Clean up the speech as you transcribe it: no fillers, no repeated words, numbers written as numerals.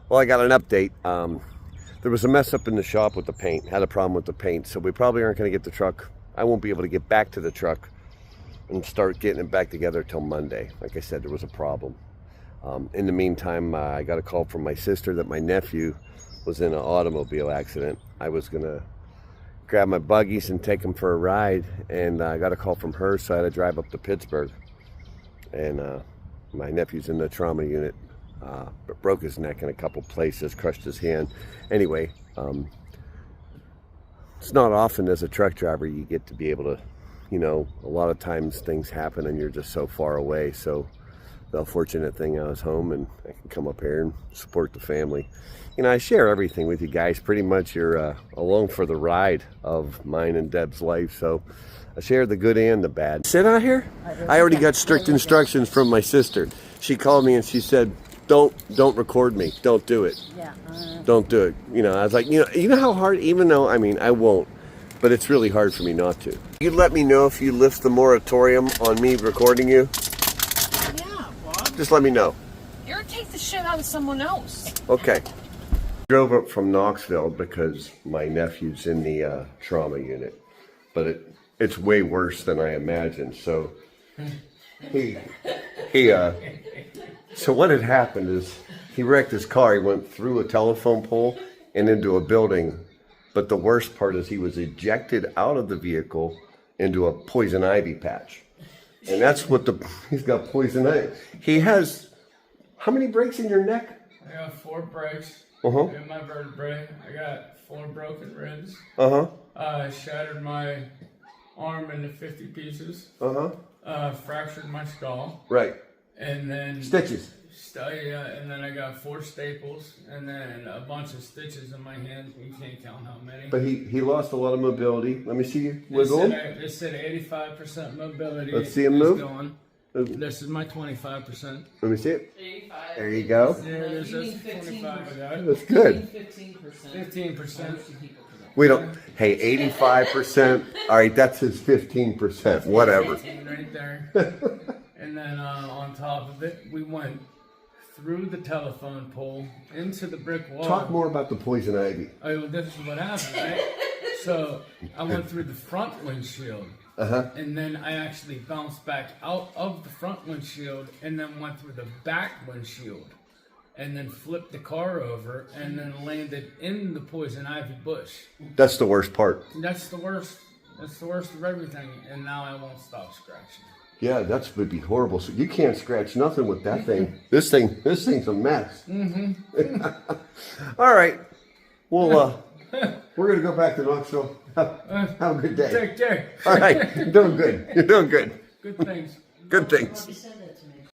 Well, I got an update. There was a mess up in the shop with the paint. Had a problem with the paint, so we probably aren't going to get the truck. I won't be able to get back to the truck and start getting it back together till Monday. Like I said, there was a problem. In the meantime, I got a call from my sister that my nephew was in an automobile accident. I was going to grab my buggies and take him for a ride, and I got a call from her, so I had to drive up to Pittsburgh. And my nephew's in the trauma unit. Broke his neck in a couple places, crushed his hand. Anyway, it's not often as a truck driver you get to be able to, a lot of times things happen and you're just so far away. So the fortunate thing, I was home and I can come up here and support the family. I share everything with you guys. Pretty much you're along for the ride of mine and Deb's life. So I share the good and the bad. Sit out here? I already got strict instructions from my sister. She called me and she said, don't record me. Don't do it. Yeah. Don't do it. I was like, you know how hard, even though, I won't, but it's really hard for me not to. You let me know if you lift the moratorium on me recording you. Yeah, Bob. Just let me know. Irritate the shit out of someone else. Okay. Drove up from Knoxville because my nephew's in the trauma unit, but it's way worse than I imagined. So so what had happened is he wrecked his car. He went through a telephone pole and into a building. But the worst part is he was ejected out of the vehicle into a poison ivy patch. And that's what he's got poison ivy. He has, how many breaks in your neck? I got 4 breaks Uh-huh. in my vertebrae. I got 4 broken ribs. Uh-huh. I shattered my arm into 50 pieces. Uh-huh. Fractured my skull. Right. And then Stitches. and then I got 4 staples and then a bunch of stitches in my hands. You can't count how many. But he lost a lot of mobility. Let me see you They wiggle. said 85% mobility. Let's see him is move. Gone. This is my 25%. Let me see it. 85. There you go. There it is. You That's mean 25 I got. That's good. 15%. 15%. We don't, hey, 85%. All right, that's his 15%. Whatever. Right there. And then on top of it, we went through the telephone pole into the brick wall. Talk more about the poison ivy. Oh, well, this is what happened, right? So I went through the front windshield. Uh-huh. And then I actually bounced back out of the front windshield and then went through the back windshield. And then flipped the car over and then landed in the poison ivy bush. That's the worst part. That's the worst. That's the worst of everything. And now I won't stop scratching. Yeah, that would be horrible. So you can't scratch nothing with that thing. This thing's a mess. Mm-hmm. All right. Well, we're gonna go back to Knoxville. Have a good day. Take care. All right. You're doing good. You're doing good. Good things. Good things.